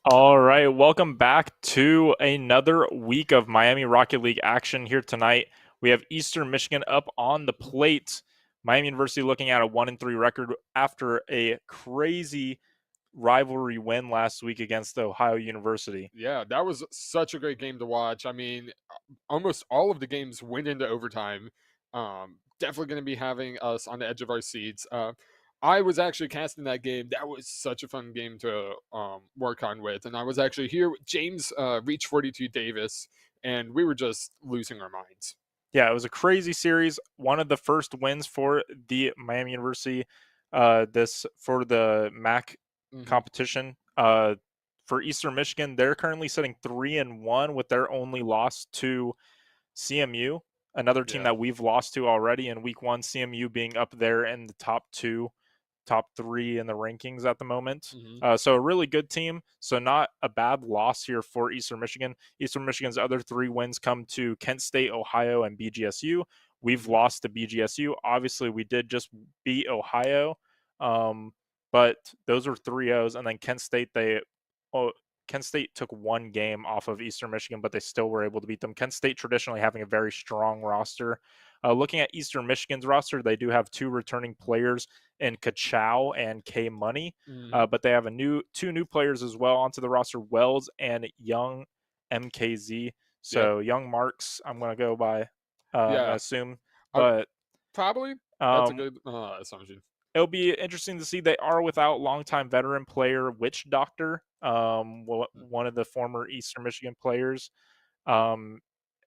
All right, welcome back to another week of Miami Rocket League action here tonight. We have Eastern Michigan up on the plate. Miami University looking at a 1-3 record after a crazy rivalry win last week against Ohio University. Yeah, that was such a great game to watch. I mean, almost all of the games went into overtime. Definitely going to be having us on the edge of our seats. I was actually casting that game. That was such a fun game to work on with. And I was actually here with James Reach 42 Davis, and we were just losing our minds. Yeah, it was a crazy series. One of the first wins for the Miami University for the MAC competition. For Eastern Michigan, they're currently sitting 3-1 with their only loss to CMU, another team Yeah. that we've lost to already in week 1, CMU being up there in the top 3 in the rankings at the moment. So a really good team. So not a bad loss here for Eastern Michigan. Eastern Michigan's other 3 wins come to Kent State, Ohio, and BGSU. We've lost to BGSU. Obviously, we did just beat Ohio, but those are 3-0s. And then Kent State, Kent State took 1 game off of Eastern Michigan, but they still were able to beat them. Kent State traditionally having a very strong roster. Looking at Eastern Michigan's roster, they do have 2 returning players in Kachow and K Money, but they have 2 new players as well onto the roster, Wells and Young MKZ. So Young Marks, I'm going to go by, I assume, but probably that's a good assumption. It'll be interesting to see. They are without longtime veteran player Witch Doctor, one of the former Eastern Michigan players.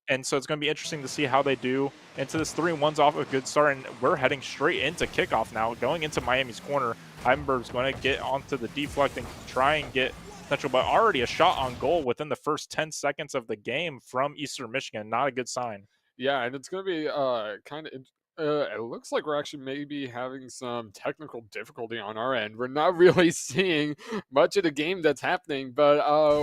And so it's going to be interesting to see how they do into this. 3-1's off a good start, and we're heading straight into kickoff now. Going into Miami's corner, Heidenberg's going to get onto the deflect and try and get potential, but already a shot on goal within the first 10 seconds of the game from Eastern Michigan. Not a good sign. Yeah, and it's going to be kind of it looks like we're actually maybe having some technical difficulty on our end. We're not really seeing much of the game that's happening, but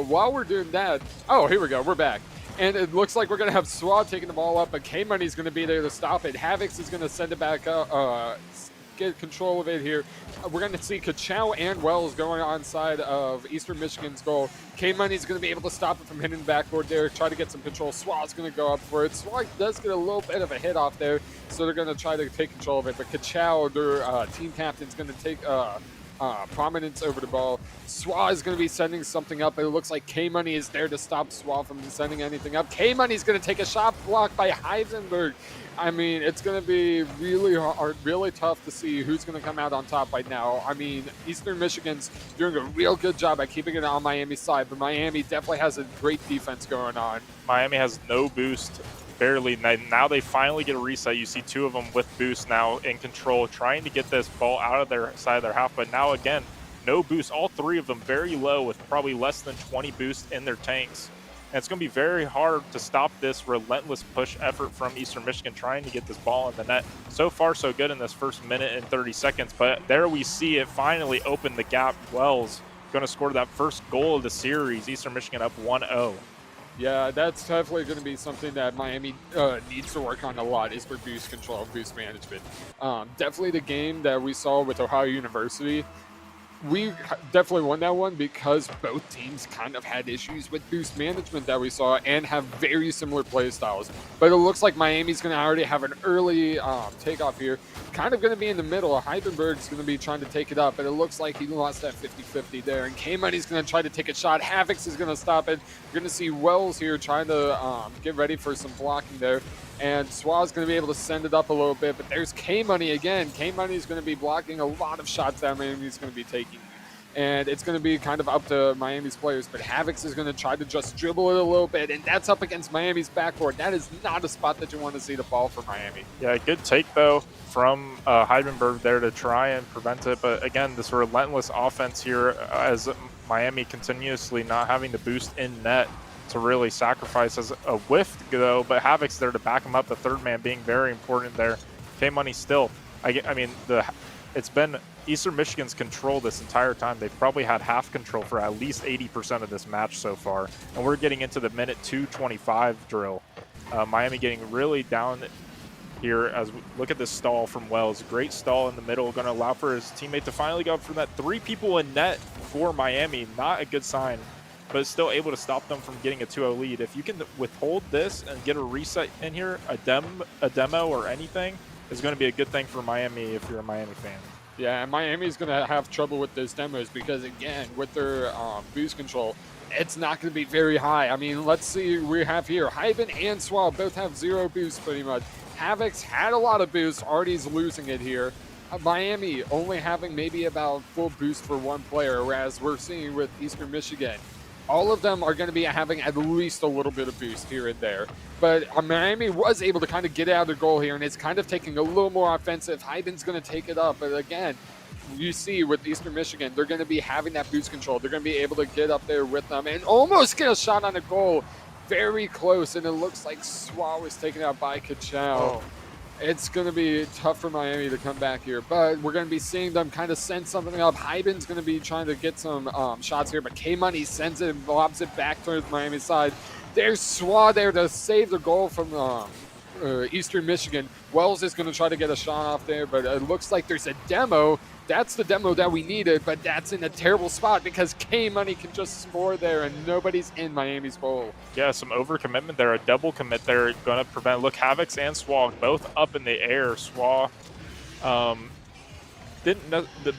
while we're doing that, oh, here we go. We're back. And it looks like we're going to have Swad taking the ball up, but K-Money's going to be there to stop it. Havix is going to send it back up, get control of it here. We're going to see Kachow and Wells going on side of Eastern Michigan's goal. K-Money's going to be able to stop it from hitting the backboard there, try to get some control. Swad's going to go up for it. Swad does get a little bit of a hit off there, so they're going to try to take control of it. But Kachow, their team captain's going to take prominence over the ball. Swa is going to be sending something up. It looks like K-Money is there to stop Swa from sending anything up. K-Money's going to take a shot blocked by Heisenberg. I mean, it's going to be really hard, really tough to see who's going to come out on top right now. I mean, Eastern Michigan's doing a real good job at keeping it on Miami's side, but Miami definitely has a great defense going on. Miami has no boost, barely. Now they finally get a reset. You see 2 of them with boost now in control, trying to get this ball out of their side of their half, but now again, no boost. All 3 of them very low with probably less than 20 boost in their tanks. And it's going to be very hard to stop this relentless push effort from Eastern Michigan trying to get this ball in the net. So far, so good in this first minute and 30 seconds. But there we see it finally open the gap. Wells going to score that first goal of the series. Eastern Michigan up 1-0. Yeah, that's definitely going to be something that Miami needs to work on a lot, is for boost control, boost management. Definitely the game that we saw with Ohio University, we definitely won that one because both teams kind of had issues with boost management that we saw and have very similar play styles. But it looks like Miami's going to already have an early takeoff here. Kind of going to be in the middle. Heidenberg's going to be trying to take it up, but it looks like he lost that 50-50 there. And K-Money's going to try to take a shot. Havix is going to stop it. You're going to see Wells here trying to get ready for some blocking there. And Swaz going to be able to send it up a little bit, but there's K-Money again. K-Money is going to be blocking a lot of shots that Miami's going to be taking. And it's going to be kind of up to Miami's players, but Havix is going to try to just dribble it a little bit, and that's up against Miami's backboard. That is not a spot that you want to see the ball for Miami. Yeah, good take, though, from Heidenberg there to try and prevent it. But again, this relentless offense here as Miami continuously not having to boost in net to really sacrifice as a whiff, though. But Havix there to back him up, the third man being very important there. K-Money still, I mean, it's been Eastern Michigan's control this entire time. They've probably had half control for at least 80% of this match so far. And we're getting into the minute 2:25 drill. Miami getting really down here as we look at this stall from Wells. Great stall in the middle, going to allow for his teammate to finally go up for that. 3 people in net for Miami. Not a good sign, but it's still able to stop them from getting a 2-0 lead. If you can withhold this and get a reset in here, a demo or anything, is going to be a good thing for Miami if you're a Miami fan. Yeah, and Miami's going to have trouble with those demos because, again, with their boost control, it's not going to be very high. I mean, let's see, we have here Hyben and Swab both have 0 boost pretty much. Havix had a lot of boost, Artie's losing it here. Miami only having maybe about full boost for 1 player, whereas we're seeing with Eastern Michigan, all of them are going to be having at least a little bit of boost here and there. But Miami was able to kind of get out of the goal here, and it's kind of taking a little more offensive. Hyben's going to take it up, but again, you see with Eastern Michigan, they're going to be having that boost control. They're going to be able to get up there with them and almost get a shot on a goal. Very close, and it looks like Swa was taken out by Ka-Chow. It's going to be tough for Miami to come back here, but we're going to be seeing them kind of send something up. Hyben's going to be trying to get some shots here, but K-Money sends it and lobs it back towards Miami's side. There's Swa there to save the goal from Eastern Michigan. Wells is going to try to get a shot off there, but it looks like there's a demo. That's the demo that we needed, but that's in a terrible spot because K-Money can just score there and nobody's in Miami's goal. Yeah, some overcommitment there, a double commit there, going to prevent. Look, Havocs and Swag both up in the air. Swag the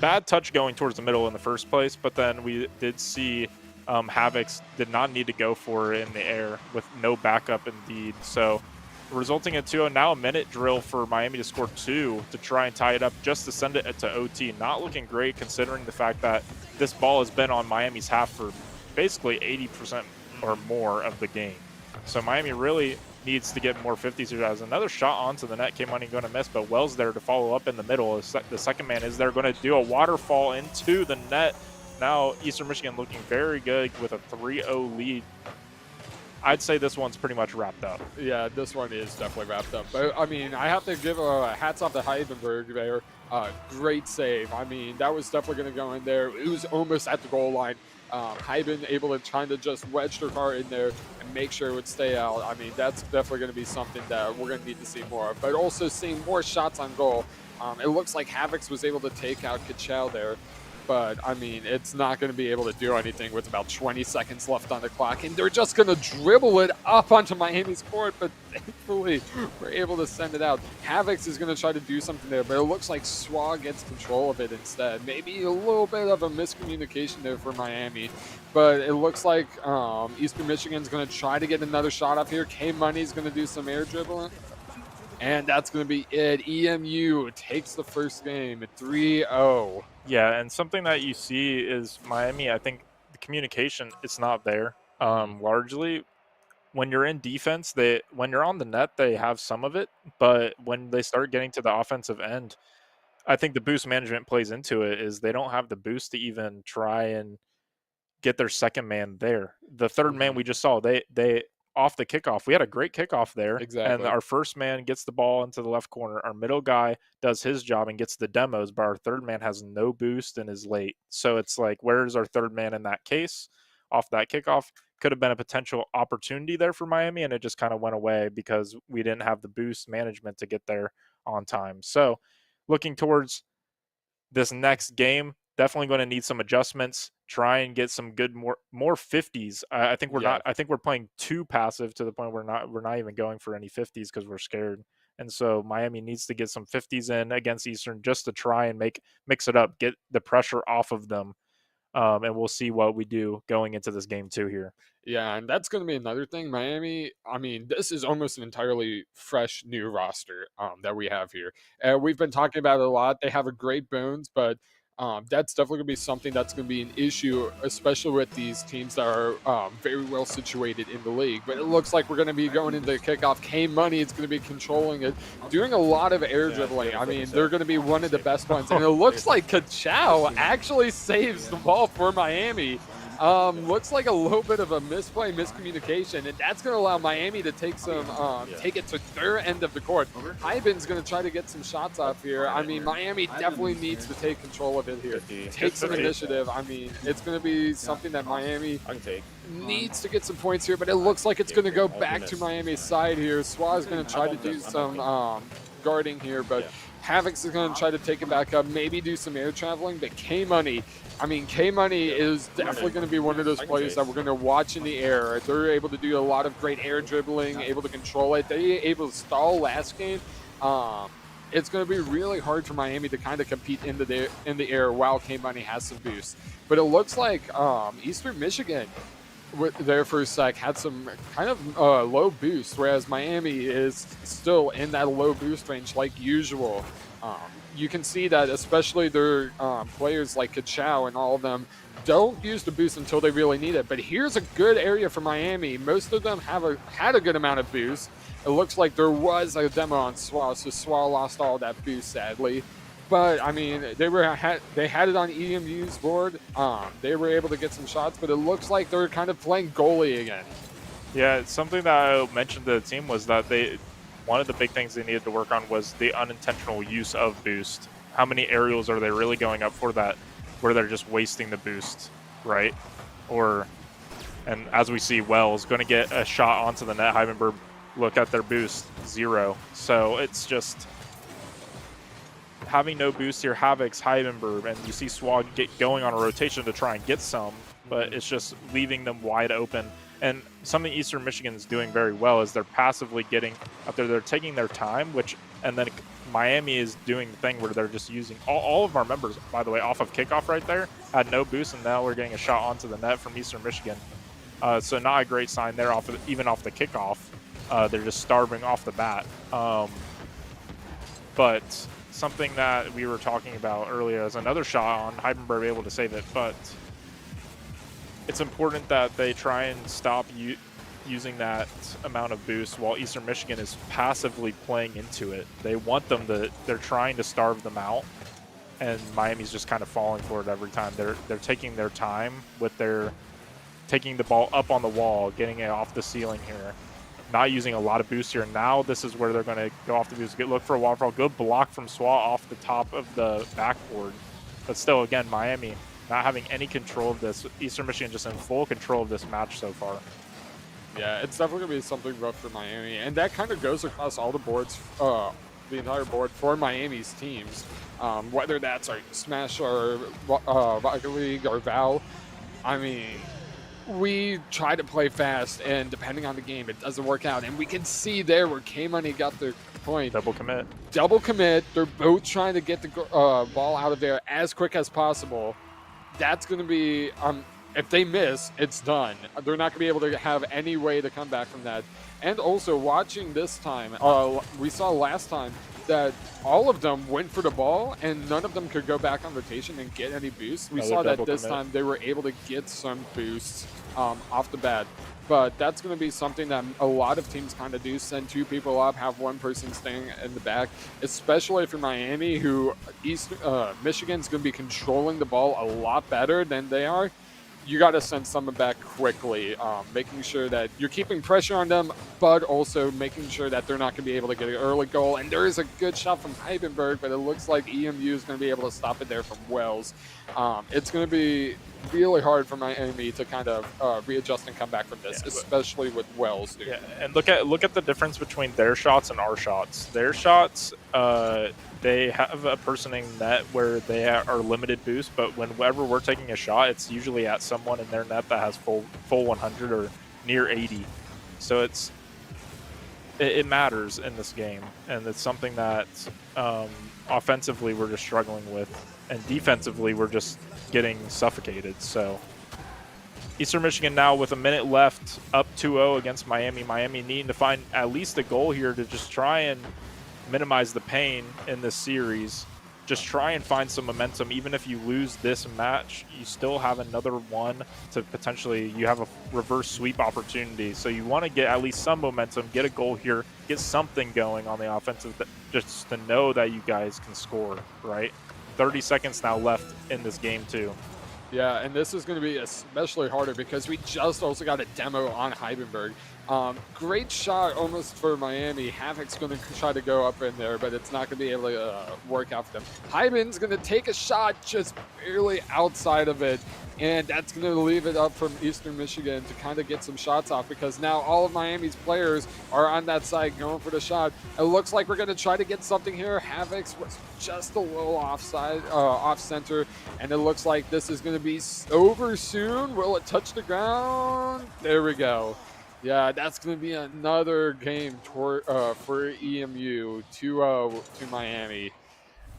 bad touch going towards the middle in the first place, but then we did see Havocs did not need to go for it in the air with no backup indeed. So resulting in 2-0. Now a minute drill for Miami to score 2 to try and tie it up just to send it to OT. Not looking great considering the fact that this ball has been on Miami's half for basically 80% or more of the game. So Miami really needs to get more 50s here. As another shot onto the net, K-Money going to miss, but Wells there to follow up in the middle. The second man is there, going to do a waterfall into the net. Now Eastern Michigan looking very good with a 3-0 lead. I'd say this one's pretty much wrapped up. Yeah, this one is definitely wrapped up. But, I mean, I have to give hats off to Heidenberg there. Great save. I mean, that was definitely going to go in there. It was almost at the goal line. Heiden able to try to just wedge their car in there and make sure it would stay out. I mean, that's definitely going to be something that we're going to need to see more of. But also seeing more shots on goal. It looks like Havocs was able to take out Ka-Chow there. But, I mean, it's not going to be able to do anything with about 20 seconds left on the clock. And they're just going to dribble it up onto Miami's court, but thankfully we're able to send it out. Havocs is going to try to do something there, but it looks like Swag gets control of it instead. Maybe a little bit of a miscommunication there for Miami. But it looks like Eastern Michigan's going to try to get another shot off here. K-Money's going to do some air dribbling. And that's going to be it. EMU takes the first game at 3-0. Yeah, and something that you see is Miami, I think the communication is not there. Largely, when you're in defense, when you're on the net, they have some of it. But when they start getting to the offensive end, I think the boost management plays into it, is they don't have the boost to even try and get their second man there. The third man we just saw, they off the kickoff. We had a great kickoff there. Exactly. And our first man gets the ball into the left corner. Our middle guy does his job and gets the demos, but our third man has no boost and is late. So it's like, where's our third man in that case? Off that kickoff could have been a potential opportunity there for Miami, and it just kind of went away because we didn't have the boost management to get there on time. So looking towards this next game, definitely going to need some adjustments. Try and get some good more 50s. I think we're not. I think we're playing too passive to the point where we're not even going for any 50s because we're scared. And so Miami needs to get some 50s in against Eastern just to try and mix it up, get the pressure off of them. And we'll see what we do going into this game too here. Yeah, and that's going to be another thing. Miami, I mean, this is almost an entirely fresh new roster that we have here. We've been talking about it a lot. They have a great bones, but that's definitely going to be something that's going to be an issue, especially with these teams that are very well situated in the league. But it looks like we're going to be going into the kickoff. K-Money is going to be controlling it, doing a lot of air dribbling. I mean, they're going to be one of the best ones. And it looks like Ka-Chow actually saves the ball for Miami. Looks like a little bit of a miscommunication, and that's going to allow Miami to take take it to their end of the court. Hyben's going to try to get some shots off here. I mean, Miami definitely needs to take control of it here. Take some initiative. I mean, it's going to be something that Miami needs to get some points here, but it looks like it's going to go back to Miami's side here. Swa is going to try to do some guarding here, but Havocs is going to try to take it back up, maybe do some air traveling, but K-Money, I mean, K-Money is definitely going to be one of those players that we're going to watch in the air. They're able to do a lot of great air dribbling, able to control it. They were able to stall last game. It's going to be really hard for Miami to kind of compete in the air while K-Money has some boost. But it looks like Eastern Michigan there for a sec had some kind of low boost, whereas Miami is still in that low boost range like usual. You can see that especially their players like Ka-Chow and all of them don't use the boost until they really need it. But here's a good area for Miami. Most of them had a good amount of boost. It looks like there was a demo on Swa, so Swa lost all that boost, sadly. But I mean, they had it on EMU's board. They were able to get some shots, but it looks like they're kind of playing goalie again. Yeah, something that I mentioned to the team was that one of the big things they needed to work on was the unintentional use of boost. How many aerials are they really going up for that where they're just wasting the boost, right? And as we see, Wells going to get a shot onto the net. Heidenberg, look at their boost, 0. So it's just having no boost here. Havoc's, Heidenberg, and you see Swag get going on a rotation to try and get some, but it's just leaving them wide open. And something Eastern Michigan is doing very well is they're passively getting up there. They're taking their time, and then Miami is doing the thing where they're just using all of our members, by the way, off of kickoff right there, had no boost, and now we're getting a shot onto the net from Eastern Michigan. So not a great sign there, even off the kickoff. They're just starving off the bat. But something that we were talking about earlier is another shot on Heidenberg able to save it, but it's important that they try and stop using that amount of boost while Eastern Michigan is passively playing into it. They want them to, they're trying to starve them out, and Miami's just kind of falling for it every time. They're taking their time with taking the ball up on the wall, getting it off the ceiling here, not using a lot of boost here. Now this is where they're going to go off the boost. Look for a waterfall. Good block from Swa off the top of the backboard. But still, again, Miami not having any control of this. Eastern Michigan just in full control of this match so far. Yeah, it's definitely going to be something rough for Miami. And that kind of goes across all the boards, the entire board for Miami's teams. Whether that's like Smash or Rocket League or Val. I mean, we try to play fast, and depending on the game, it doesn't work out. And we can see there where K-Money got their point. Double commit. Double commit. They're both trying to get the ball out of there as quick as possible. That's going to be, if they miss, it's done. They're not going to be able to have any way to come back from that. And also, watching this time, we saw last time that all of them went for the ball, and none of them could go back on rotation and get any boosts. We saw that this time they were able to get some boosts off the bat. But that's going to be something that a lot of teams kind of do, send 2 people up, have 1 person staying in the back, especially for Miami, who Michigan's going to be controlling the ball a lot better than they are. You got to send someone back quickly, making sure that you're keeping pressure on them, but also making sure that they're not going to be able to get an early goal. And there is a good shot from Heidenberg, but it looks like EMU is going to be able to stop it there from Wells. It's going to be really hard for Miami to kind of readjust and come back from this, especially with Wells. Dude. Yeah, and look at the difference between their shots and our shots. Their shots, they have a person in net where they are limited boost, but whenever we're taking a shot, it's usually at someone in their net that has full 100 or near 80. So it matters in this game, and it's something that offensively we're just struggling with, and defensively we're just getting suffocated. So Eastern Michigan now with a minute left, up 2-0 against Miami. Miami needing to find at least a goal here to just try and minimize the pain in this series. Just try and find some momentum. Even if you lose this match, you still have another one to potentially, you have a reverse sweep opportunity. So you want to get at least some momentum, get a goal here, get something going on the offensive, just to know that you guys can score, right? 30 seconds now left in this game too. Yeah, and this is going to be especially harder because we just also got a demo on Heidenberg. Great shot almost for Miami. Havoc's going to try to go up in there, but it's not going to be able to work out for them. Heiden's going to take a shot just barely outside of it, and that's going to leave it up from Eastern Michigan to kind of get some shots off, because now all of Miami's players are on that side going for the shot. It looks like we're going to try to get something here. Havoc's was just a little offside, off center, and it looks like this is going to be over soon. Will it touch the ground? There we go. Yeah, that's going to be another game for EMU, 2-0 to Miami.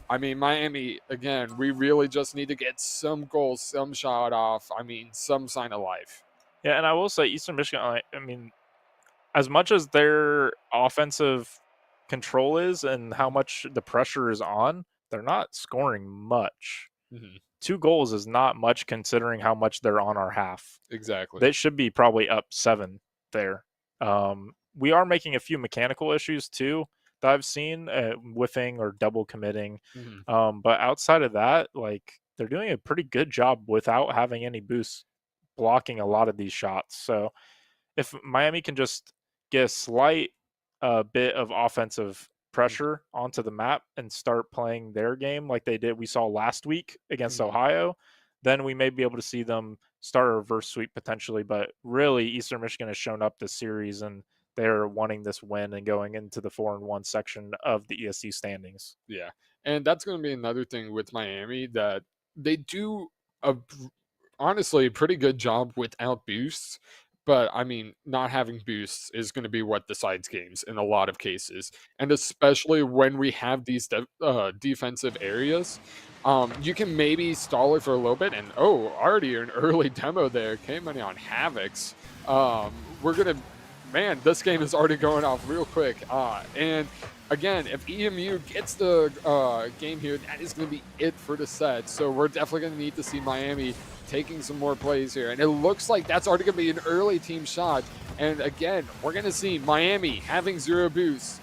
I mean, Miami, again, we really just need to get some goals, some shot off. I mean, some sign of life. Yeah, and I will say Eastern Michigan, I mean, as much as their offensive control is and how much the pressure is on, they're not scoring much. Mm-hmm. 2 goals is not much considering how much they're on our half. Exactly. They should be probably up 7 there. We are making a few mechanical issues too that I've seen, whiffing or double committing. Mhm. But outside of that, like they're doing a pretty good job without having any boosts blocking a lot of these shots. So if Miami can just get a slight bit of offensive Mhm. pressure onto the map and start playing their game like they did, we saw last week against Mhm. Ohio, then we may be able to see them start a reverse sweep potentially. But really, Eastern Michigan has shown up this series and they're wanting this win and going into the 4-1 section of the ESC standings. Yeah. And that's going to be another thing with Miami that they do honestly a pretty good job without boosts. But I mean, not having boosts is going to be what decides games in a lot of cases. And especially when we have these defensive areas, you can maybe stall it for a little bit. And oh, already an early demo there. Came money on Havocs. We're going to, man, this game is already going off real quick. And again, if EMU gets the game here, that is going to be it for the set. So we're definitely going to need to see Miami taking some more plays here. And it looks like that's already going to be an early team shot. And again, we're going to see Miami having 0 boosts.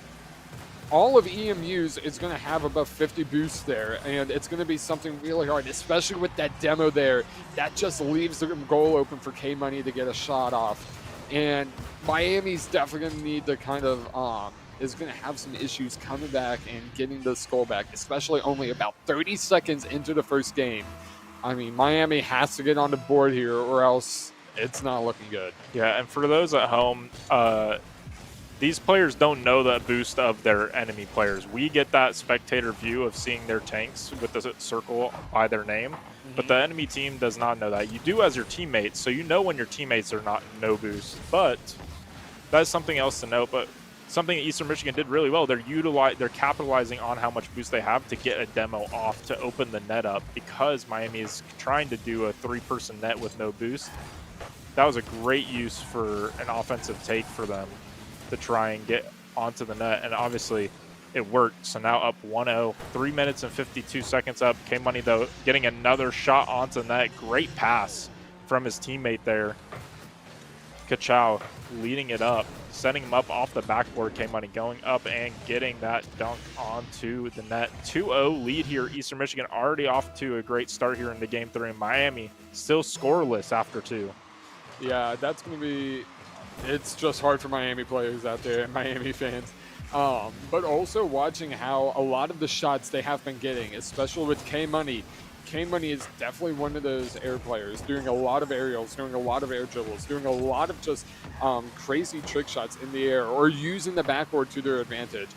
All of EMU's is going to have about 50 boosts there, and it's going to be something really hard, especially with that demo there. That just leaves the goal open for K-Money to get a shot off. And Miami's definitely going to need to kind of is going to have some issues coming back and getting the skull back, especially only about 30 seconds into the first game. I mean, Miami has to get on the board here or else it's not looking good. Yeah, and for those at home, these players don't know the boost of their enemy players. We get that spectator view of seeing their tanks with the circle by their name, but the enemy team does not know that. You do as your teammates, so you know when your teammates are not no boost. But that's something else to note. But something that Eastern Michigan did really well, they're capitalizing on how much boost they have to get a demo off to open the net up, because Miami is trying to do a 3-person net with no boost. That was a great use for an offensive take for them to try and get onto the net, and obviously it worked. So now up 1-0, 3 minutes and 52 seconds up. K-Money, though, getting another shot onto the net. Great pass from his teammate there. Kachow leading it up, setting him up off the backboard. K-Money going up and getting that dunk onto the net. 2-0 lead here. Eastern Michigan already off to a great start here into Game 3. Miami still scoreless after 2. Yeah, that's going to be – it's just hard for Miami players out there and Miami fans. But also watching how a lot of the shots they have been getting, especially with K-Money. K-Money is definitely one of those air players, doing a lot of aerials, doing a lot of air dribbles, doing a lot of just crazy trick shots in the air or using the backboard to their advantage.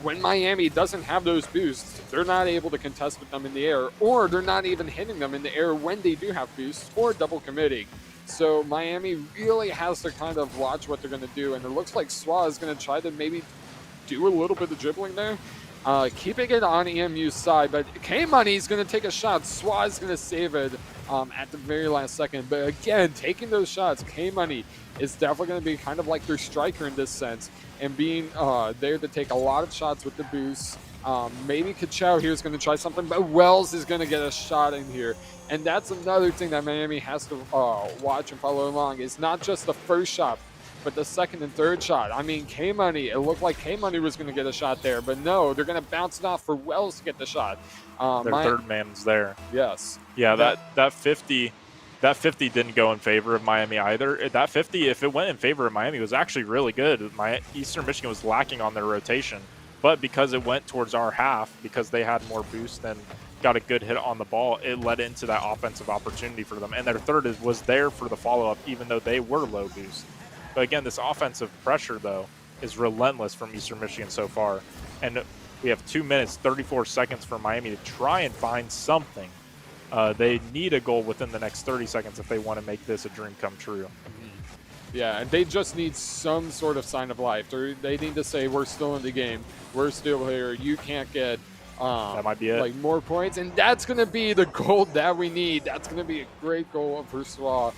When Miami doesn't have those boosts, they're not able to contest with them in the air, or they're not even hitting them in the air when they do have boosts or double committing. So Miami really has to kind of watch what they're going to do, and it looks like Swa is going to try to maybe do a little bit of dribbling there. Keeping it on EMU's side, but K-Money is going to take a shot. Swa is going to save it at the very last second. But again, taking those shots, K-Money is definitely going to be kind of like their striker in this sense, and being there to take a lot of shots with the boost. Maybe Kachow here is going to try something, but Wells is going to get a shot in here. And that's another thing that Miami has to watch and follow along, is not just the first shot, but the second and third shot. I mean, K-Money, it looked like K-Money was going to get a shot there, but no, they're going to bounce it off for Wells to get the shot. Their third man's there. Yes. Yeah, that 50 didn't go in favor of Miami either. That 50, if it went in favor of Miami, was actually really good. Eastern Michigan was lacking on their rotation, but because it went towards our half, because they had more boost and got a good hit on the ball, it led into that offensive opportunity for them. And their third was there for the follow-up, even though they were low boost. But again, this offensive pressure, though, is relentless from Eastern Michigan so far. And we have 2 minutes, 34 seconds for Miami to try and find something. They need a goal within the next 30 seconds if they want to make this a dream come true. Yeah, and they just need some sort of sign of life. They need to say, we're still in the game. We're still here. You can't get that might be it. Like more points, and that's going to be the goal that we need. That's going to be a great goal for Swa.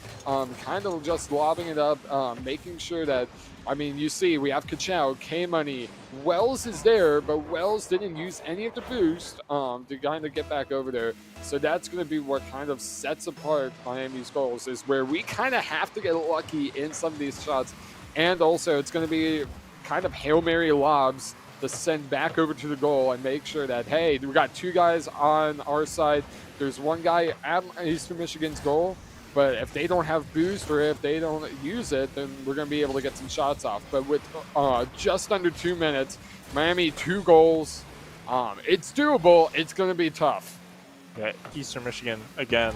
Kind of just lobbing it up, making sure that, I mean, you see, we have Kachow, K-Money. Wells is there, but Wells didn't use any of the boost to kind of get back over there. So that's going to be what kind of sets apart Miami's goals, is where we kind of have to get lucky in some of these shots. And also, it's going to be kind of Hail Mary lobs to send back over to the goal and make sure that, hey, we got 2 guys on our side. There's 1 guy at Eastern Michigan's goal, but if they don't have boost or if they don't use it, then we're going to be able to get some shots off. But with just under 2 minutes, Miami 2 goals. It's doable. It's going to be tough. Yeah, Eastern Michigan, again,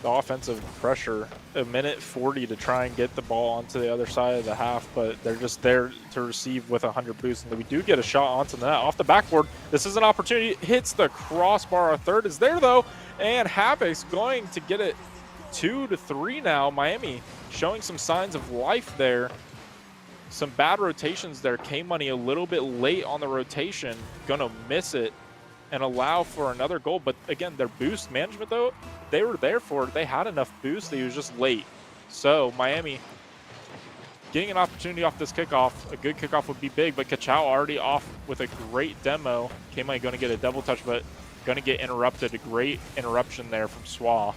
the offensive pressure, a minute 40 to try and get the ball onto the other side of the half, but they're just there to receive with 100 boost. And we do get a shot onto the net off the backboard. This is an opportunity. Hits the crossbar. Our third is there, though, and Havoc's going to get it 2-3 now. Miami showing some signs of life there. Some bad rotations there. K-Money a little bit late on the rotation. Gonna miss it and allow for another goal. But again, their boost management, though, they were there for it. They had enough boost. He was just late. So Miami getting an opportunity off this kickoff. A good kickoff would be big, but Kachow already off with a great demo. K-Money going to get a double touch, but going to get interrupted. A great interruption there from Swa.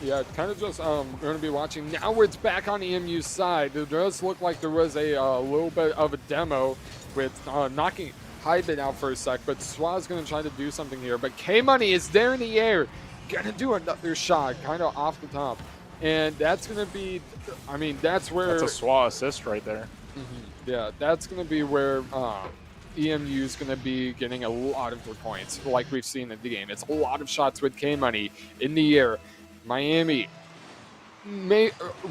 Yeah, kind of just going to be watching. Now it's back on EMU's side. It does look like there was a little bit of a demo with knocking Hyben out for a sec, but Swa's going to try to do something here. But K-Money is there in the air. Going to do another shot kind of off the top. And that's going to be, I mean, that's where... That's a Swa assist right there. Yeah, that's going to be where EMU is going to be getting a lot of their points, like we've seen in the game. It's a lot of shots with K-Money in the air. Miami,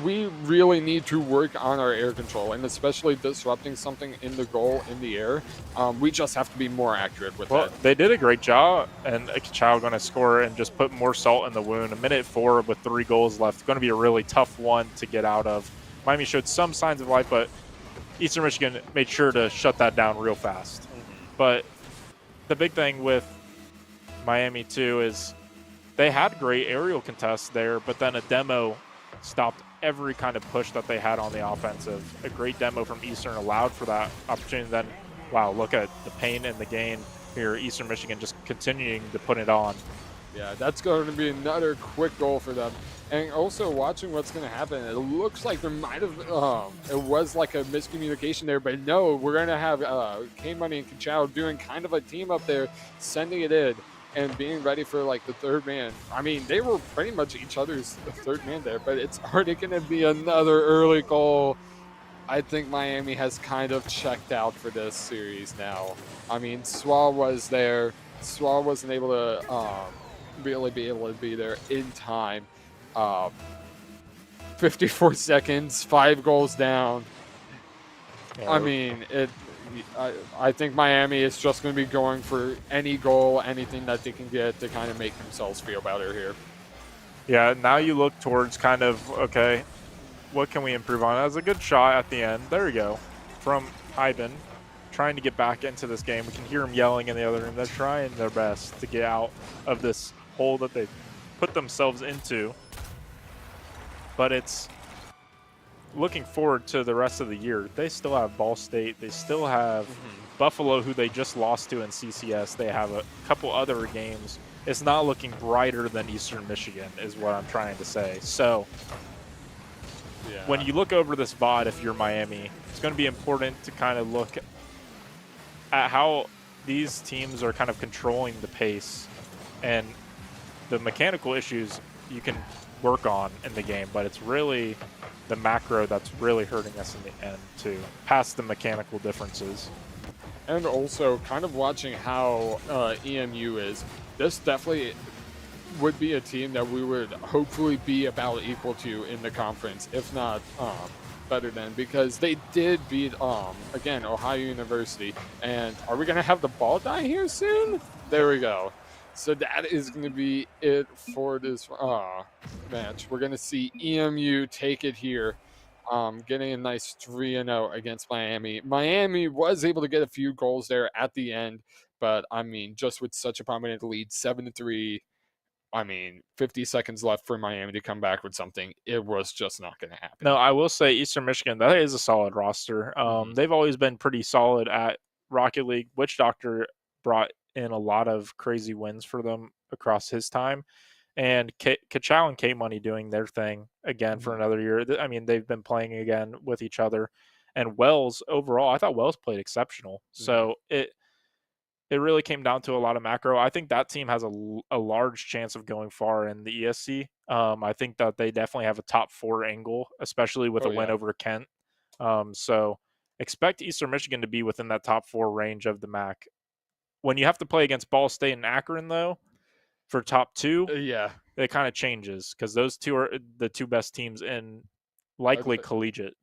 we really need to work on our air control, and especially disrupting something in the goal in the air. We just have to be more accurate with that. They did a great job, and Kachow going to score and just put more salt in the wound. A minute 4 with 3 goals left. Going to be a really tough one to get out of. Miami showed some signs of life, but Eastern Michigan made sure to shut that down real fast. But the big thing with Miami, too, is they had great aerial contests there, but then a demo stopped every kind of push that they had on the offensive. A great demo from Eastern allowed for that opportunity. Then, wow, look at the pain and the gain here. Eastern Michigan just continuing to put it on. Yeah, that's going to be another quick goal for them. And also watching what's going to happen, it looks like there might have, it was like a miscommunication there, but no, we're going to have K-Money and Kachow doing kind of a team up there, sending it in and being ready for like the third man. I mean, they were pretty much each other's third man there, but it's already going to be another early goal. I think Miami has kind of checked out for this series now. I mean, Swa was there. Swa wasn't able to really be able to be there in time. 54 seconds, 5 goals down. Yeah, I mean, I think Miami is just going to be going for any goal, anything that they can get to kind of make themselves feel better here. Yeah, now you look towards kind of, okay, what can we improve on? That was a good shot at the end. There we go. From Hyben, trying to get back into this game. We can hear them yelling in the other room. They're trying their best to get out of this hole that they put themselves into. But it's looking forward to the rest of the year. They still have Ball State. They still have Buffalo, who they just lost to in CCS. They have a couple other games. It's not looking brighter than Eastern Michigan is what I'm trying to say. So when you look over this VOD, if you're Miami, it's going to be important to kind of look at how these teams are kind of controlling the pace and the mechanical issues you can work on in the game, but it's really the macro that's really hurting us in the end too, past the mechanical differences. And also kind of watching how EMU is, this definitely would be a team that we would hopefully be about equal to in the conference, if not better than, because they did beat, again, Ohio University. And are we going to have the ball die here soon? There we go. So that is going to be it for this match. We're going to see EMU take it here, getting a nice 3-0 against Miami. Miami was able to get a few goals there at the end, but I mean, just with such a prominent lead, 7-3, I mean, 50 seconds left for Miami to come back with something. It was just not going to happen. No, I will say Eastern Michigan, that is a solid roster. They've always been pretty solid at Rocket League. Witch Doctor brought in a lot of crazy wins for them across his time. And Kachow and K-Money doing their thing again for another year. I mean, they've been playing again with each other. And Wells overall, I thought Wells played exceptional. So it really came down to a lot of macro. I think that team has a large chance of going far in the ESC. I think that they definitely have a top 4 angle, especially with a win over Kent. So expect Eastern Michigan to be within that top 4 range of the MAC. When you have to play against Ball State and Akron, though, for top 2, it kind of changes because those two are the 2 best teams in likely collegiate.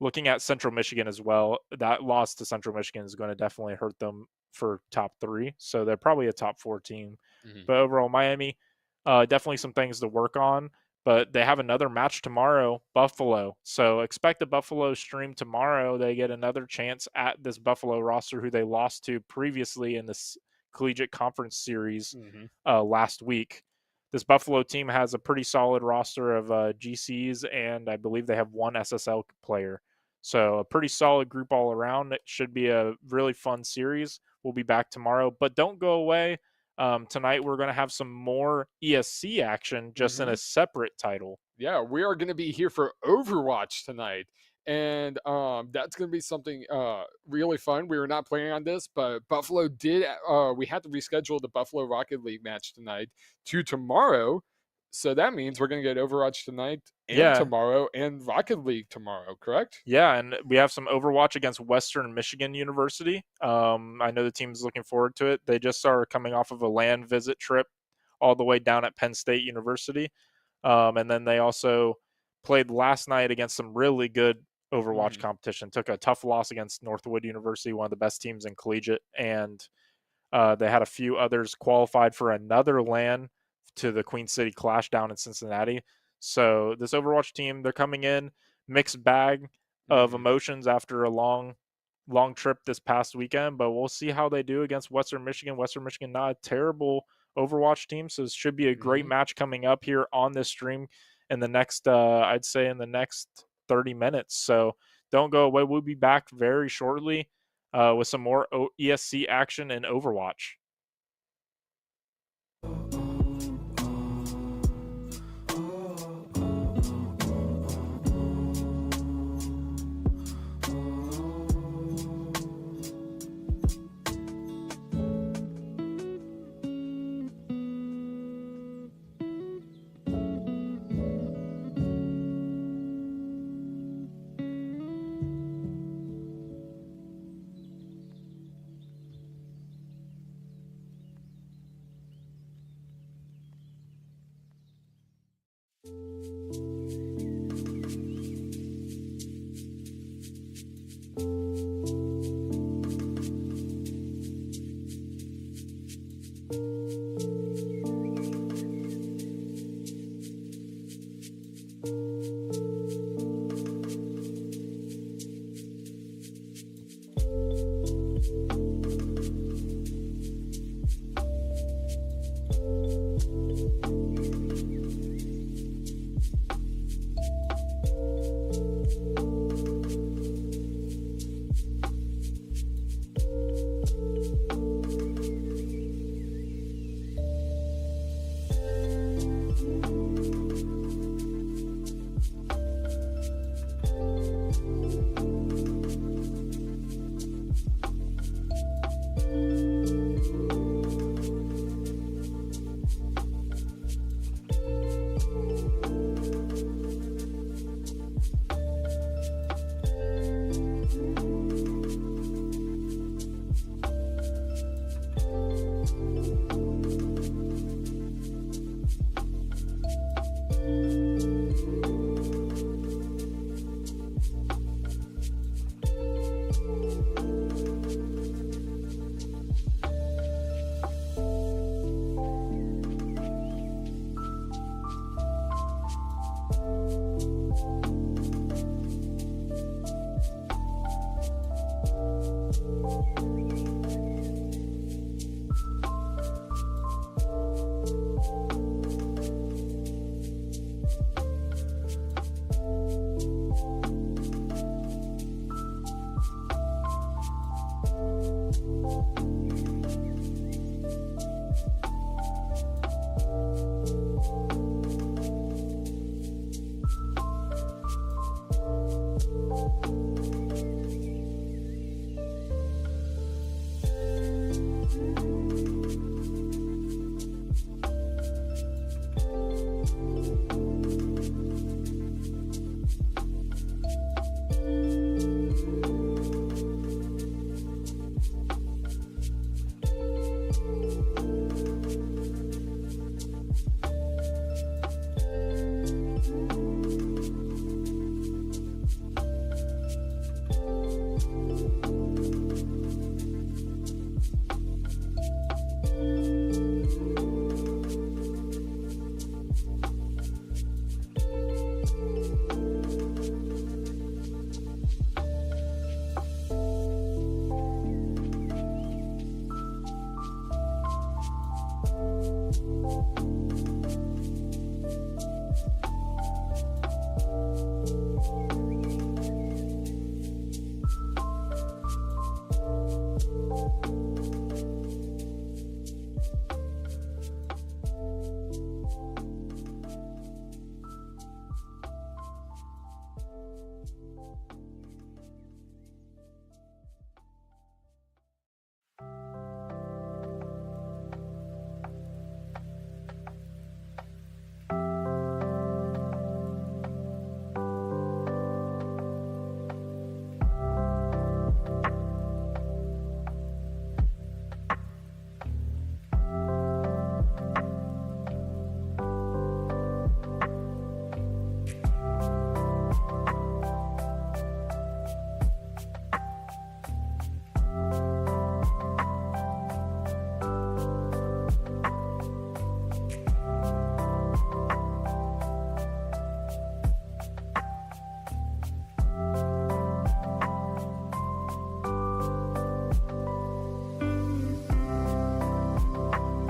Looking at Central Michigan as well, that loss to Central Michigan is going to definitely hurt them for top 3. So they're probably a top 4 team. But overall, Miami, definitely some things to work on. But they have another match tomorrow, Buffalo. So expect a Buffalo stream tomorrow. They get another chance at this Buffalo roster who they lost to previously in this Collegiate Conference Series last week. This Buffalo team has a pretty solid roster of GCs, and I believe they have 1 SSL player. So a pretty solid group all around. It should be a really fun series. We'll be back tomorrow, but don't go away. Tonight we're going to have some more ESC action just in a separate title. Yeah, we are going to be here for Overwatch tonight. And that's going to be something really fun. We were not planning on this, but Buffalo did. We had to reschedule the Buffalo Rocket League match tonight to tomorrow. So that means we're going to get Overwatch tonight and tomorrow and Rocket League tomorrow, correct? Yeah, and we have some Overwatch against Western Michigan University. I know the team's looking forward to it. They just are coming off of a land visit trip all the way down at Penn State University. And then they also played last night against some really good Overwatch competition. Took a tough loss against Northwood University, one of the best teams in collegiate, and they had a few others qualified for another LAN to the Queen City Clash down in Cincinnati. So this Overwatch team, they're coming in mixed bag of emotions after a long trip this past weekend, but we'll see how they do against Western Michigan. Western Michigan, not a terrible Overwatch team, so this should be a great match coming up here on this stream in the next, I'd say in the next 30 minutes. So don't go away. We'll be back very shortly with some more ESC action in Overwatch.